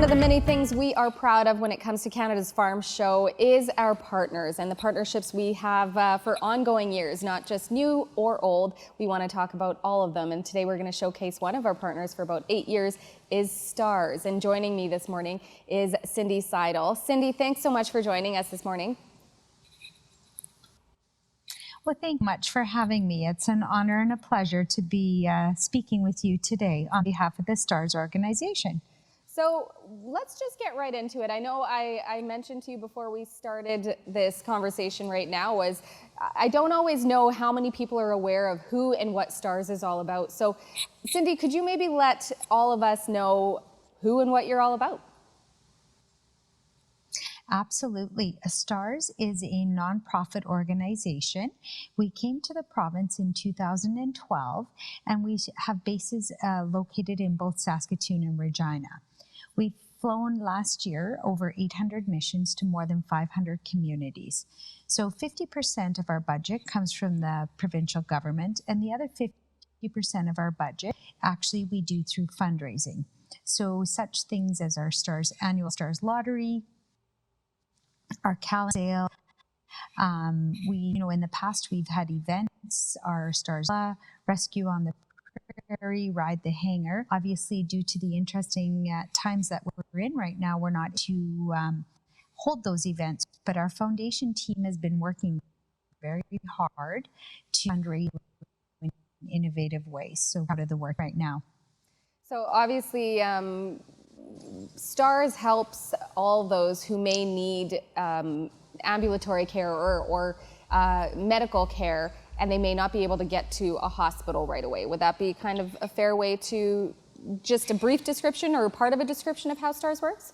One of the many things we are proud of when it comes to Canada's Farm Show is our partners and the partnerships we have for ongoing years, not just new or old. We want to talk about all of them, and today we're going to showcase one of our partners for about 8 years is STARS. And joining me this morning is Cindy Seidl. Cindy, thanks so much for joining us this morning. Well, thank you much for having me. It's an honor and a pleasure to be speaking with you today on behalf of the STARS organization. So let's just get right into it. I know I mentioned to you before we started this conversation right now was I don't always know how many people are aware of who and what STARS is all about. So Cindy, could you maybe let all of us know who and what you're all about? Absolutely. STARS is a nonprofit organization. We came to the province in 2012, and we have bases located in both Saskatoon and Regina. We've flown last year over 800 missions to more than 500 communities. So 50% of our budget comes from the provincial government, and the other 50% of our budget actually we do through fundraising. So such things as our STARS annual STARS lottery, our calendar sale. In the past we've had events, our STARS rescue on the prairie, ride the hanger. Obviously, due to the interesting times that we're in right now, we're not to hold those events, but our foundation team has been working very hard to fundraise in innovative ways. So proud of the work right now. So obviously, STARS helps all those who may need ambulatory care or medical care, and they may not be able to get to a hospital right away. Would that be kind of a fair way to just a brief description or part of a description of how STARS works?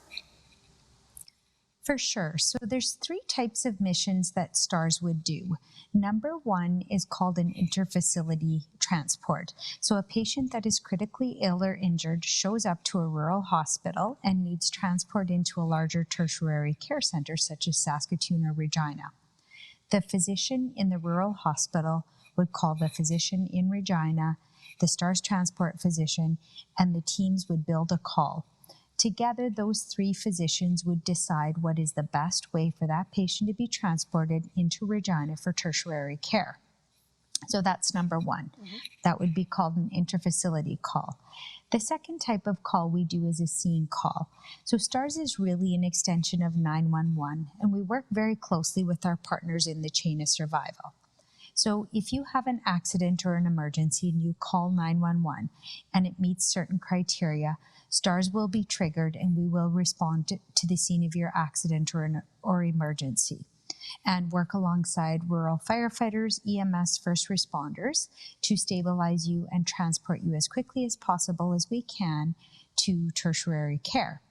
For sure. So there's 3 types of missions that STARS would do. Number 1 is called an interfacility transport. So a patient that is critically ill or injured shows up to a rural hospital and needs transport into a larger tertiary care center such as Saskatoon or Regina. The physician in the rural hospital would call the physician in Regina, the STARS transport physician, and the teams would build a call. Together, those 3 physicians would decide what is the best way for that patient to be transported into Regina for tertiary care. So that's number 1. That would be called an interfacility call. The second type of call we do is a scene call. So STARS is really an extension of 911, and we work very closely with our partners in the chain of survival. So if you have an accident or an emergency and you call 911 and it meets certain criteria, STARS will be triggered and we will respond to the scene of your accident or emergency and work alongside rural firefighters, EMS, first responders to stabilize you and transport you as quickly as possible as we can to tertiary care.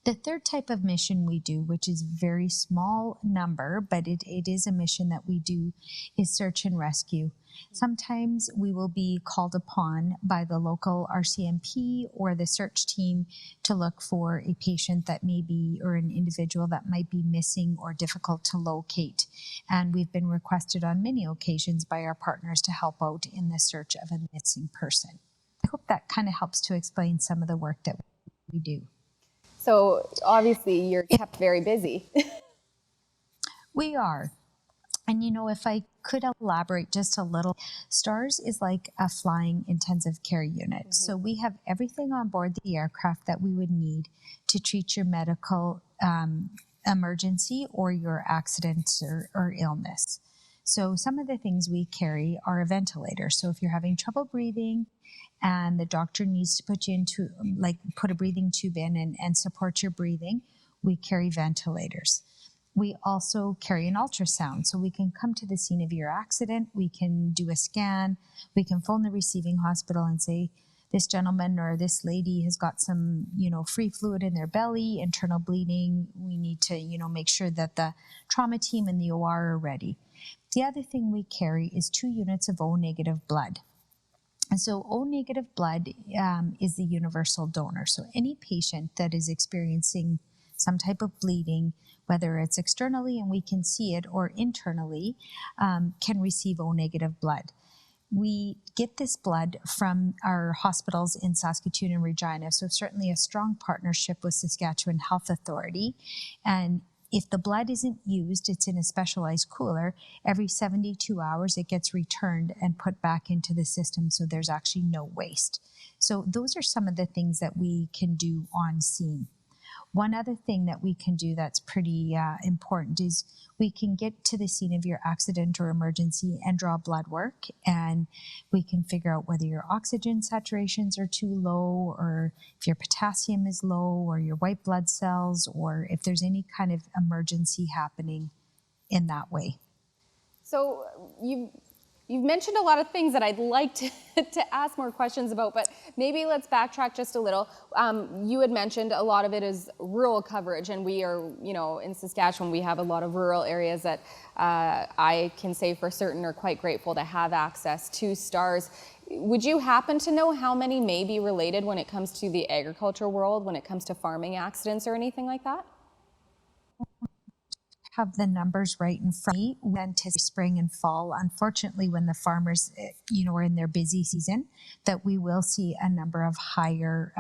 The third type of mission we do, which is very small number, but it is a mission that we do, is search and rescue. Sometimes we will be called upon by the local RCMP or the search team to look for a patient that may be, or an individual that might be missing or difficult to locate. And we've been requested on many occasions by our partners to help out in the search of a missing person. I hope that kind of helps to explain some of the work that we do. So obviously you're kept very busy. We are. And if I could elaborate just a little, STARS is like a flying intensive care unit. So we have everything on board the aircraft that we would need to treat your medical emergency or your accident or illness. So some of the things we carry are a ventilator. So if you're having trouble breathing and the doctor needs to put a breathing tube in and support your breathing, we carry ventilators. We also carry an ultrasound, so we can come to the scene of your accident, we can do a scan, we can phone the receiving hospital and say, this gentleman or this lady has got some, free fluid in their belly, internal bleeding. We need to, make sure that the trauma team and the OR are ready. The other thing we carry is 2 units of O-negative blood. And so O-negative blood is the universal donor. So any patient that is experiencing some type of bleeding, whether it's externally and we can see it or internally, can receive O-negative blood. we get this blood from our hospitals in Saskatoon and Regina, so certainly a strong partnership with Saskatchewan Health Authority. And if the blood isn't used, it's in a specialized cooler. Every 72 hours, it gets returned and put back into the system, so there's actually no waste. So those are some of the things that we can do on scene. One other thing that we can do that's pretty important is we can get to the scene of your accident or emergency and draw blood work, and we can figure out whether your oxygen saturations are too low, or if your potassium is low, or your white blood cells, or if there's any kind of emergency happening in that way. So you've mentioned a lot of things that I'd like to ask more questions about, but maybe let's backtrack just a little. You had mentioned a lot of it is rural coverage, and we are, in Saskatchewan, we have a lot of rural areas that I can say for certain are quite grateful to have access to STARS. Would you happen to know how many may be related when it comes to the agriculture world, when it comes to farming accidents or anything like that? Have the numbers right in front of me. We anticipate spring and fall, unfortunately, when the farmers are in their busy season, that we will see a number of higher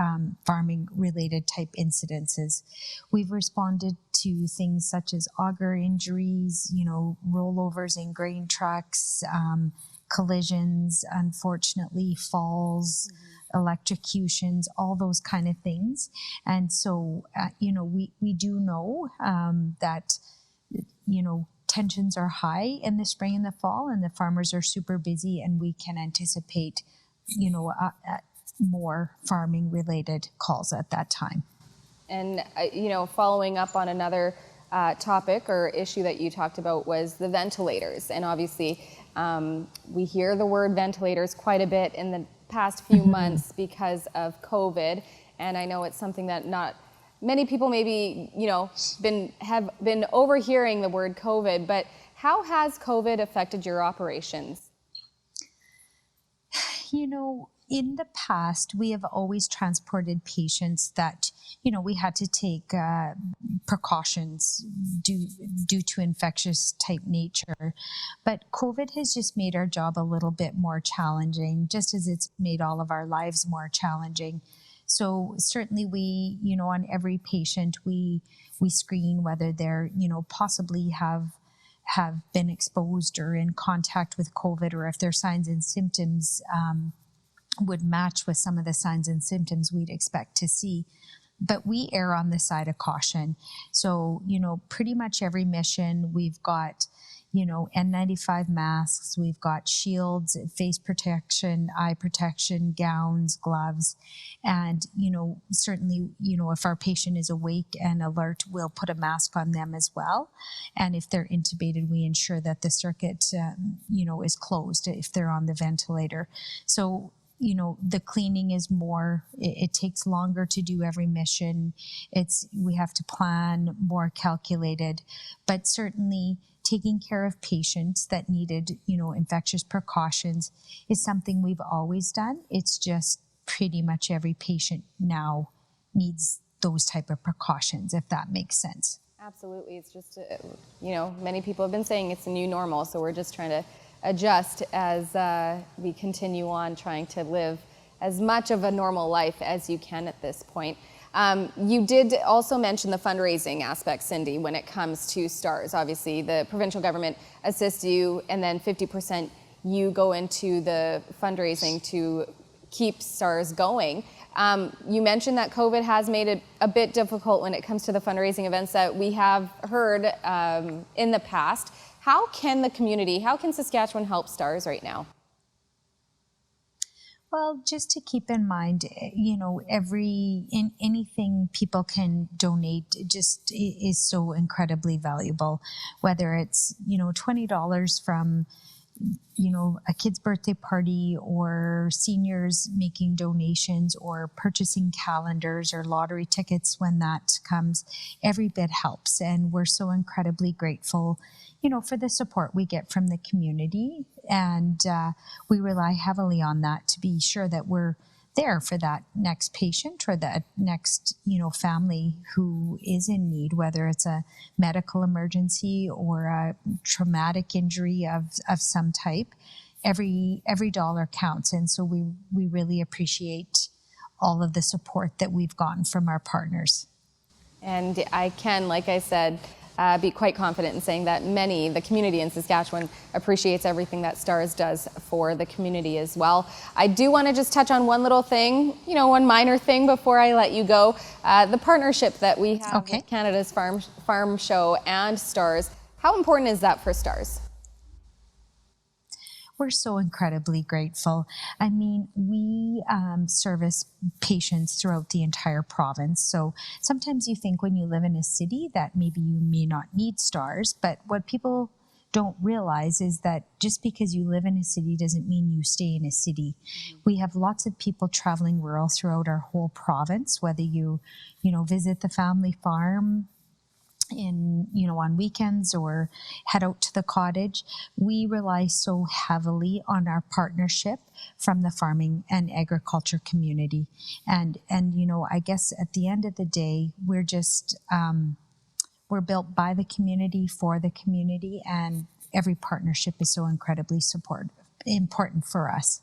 farming related type incidences. We've responded to things such as auger injuries, rollovers in grain trucks, collisions, unfortunately, falls, electrocutions, all those kind of things. And so we do know that tensions are high in the spring and the fall, and the farmers are super busy, and we can anticipate, more farming related calls at that time. And, following up on another topic or issue that you talked about was the ventilators. And obviously, we hear the word ventilators quite a bit in the past few months because of COVID. And I know it's something that not many people maybe, have been overhearing the word COVID, but how has COVID affected your operations? In the past, we have always transported patients that, we had to take precautions due to infectious type nature. But COVID has just made our job a little bit more challenging, just as it's made all of our lives more challenging. So certainly we, on every patient, we screen whether they're, possibly have been exposed or in contact with COVID, or if their signs and symptoms would match with some of the signs and symptoms we'd expect to see. But we err on the side of caution. So, pretty much every mission we've got, N95 masks, we've got shields, face protection, eye protection, gowns, gloves. And, certainly, if our patient is awake and alert, we'll put a mask on them as well. And if they're intubated, we ensure that the circuit, is closed if they're on the ventilator. So, the cleaning is more, it takes longer to do every mission. We have to plan more calculated, but certainly taking care of patients that needed, infectious precautions is something we've always done. It's just pretty much every patient now needs those type of precautions, if that makes sense. Absolutely. It's just, many people have been saying it's a new normal, so we're just trying to adjust as we continue on trying to live as much of a normal life as you can at this point. You did also mention the fundraising aspect, Cindy, when it comes to STARS. Obviously, the provincial government assists you, and then 50% you go into the fundraising to keep STARS going. You mentioned that COVID has made it a bit difficult when it comes to the fundraising events that we have heard in the past. How can the community, how can Saskatchewan help STARS right now? Well, just to keep in mind, anything people can donate just is so incredibly valuable, whether it's, $20 from, a kid's birthday party, or seniors making donations, or purchasing calendars or lottery tickets when that comes. Every bit helps. And we're so incredibly grateful, for the support we get from the community. And we rely heavily on that to be sure that we're there for that next patient or that next, family who is in need, whether it's a medical emergency or a traumatic injury of some type. every dollar counts. And so we really appreciate all of the support that we've gotten from our partners. And I can, like I said, be quite confident in saying that the community in Saskatchewan appreciates everything that STARS does for the community as well. I do want to just touch on one little thing, one minor thing before I let you go. The partnership that we have with Canada's Farm Show and STARS. How important is that for STARS? We're so incredibly grateful. I mean, we service patients throughout the entire province. So sometimes you think when you live in a city that maybe you may not need STARS, but what people don't realize is that just because you live in a city doesn't mean you stay in a city. We have lots of people traveling rural throughout our whole province, whether you visit the family farm on weekends or head out to the cottage. We rely so heavily on our partnership from the farming and agriculture community. And I guess at the end of the day, we're just, we're built by the community, for the community, and every partnership is so incredibly important for us.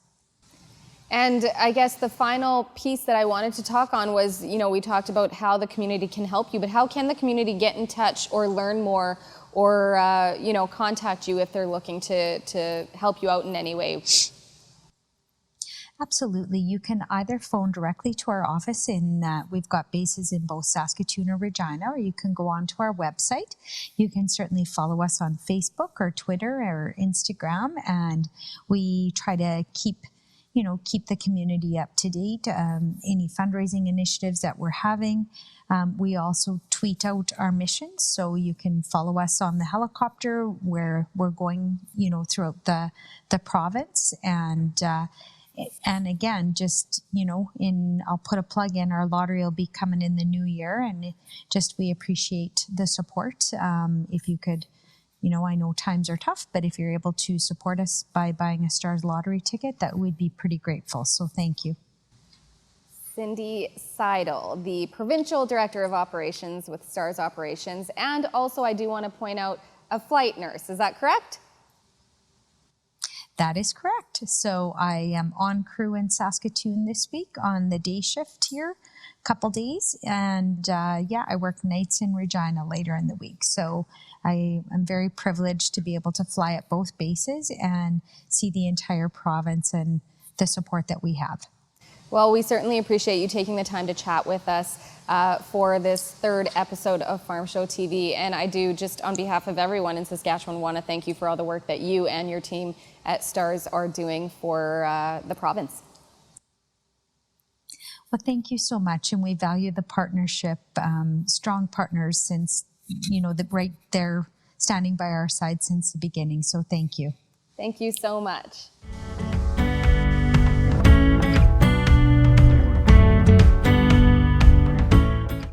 And I guess the final piece that I wanted to talk on was, we talked about how the community can help you, but how can the community get in touch or learn more or, contact you if they're looking to help you out in any way? Absolutely. You can either phone directly to our office we've got bases in both Saskatoon or Regina, or you can go onto our website. You can certainly follow us on Facebook or Twitter or Instagram, and we try to keep the community up to date, any fundraising initiatives that we're having. We also tweet out our missions, so you can follow us on the helicopter where we're going, throughout the province. And again, just, I'll put a plug in, our lottery will be coming in the new year, and we appreciate the support. If you could, I know times are tough, but if you're able to support us by buying a STARS lottery ticket, that would be pretty grateful. So thank you. Cindy Seidl, the Provincial Director of Operations with STARS Operations, and also I do want to point out a flight nurse. Is that correct? That is correct. So I am on crew in Saskatoon this week on the day shift here, a couple days. And I work nights in Regina later in the week. So I am very privileged to be able to fly at both bases and see the entire province and the support that we have. Well, we certainly appreciate you taking the time to chat with us for this third episode of Farm Show TV. And I do, just on behalf of everyone in Saskatchewan, want to thank you for all the work that you and your team at STARS are doing for the province. Well, thank you so much. And we value the partnership, strong partners since, right there standing by our side since the beginning. So thank you. Thank you so much.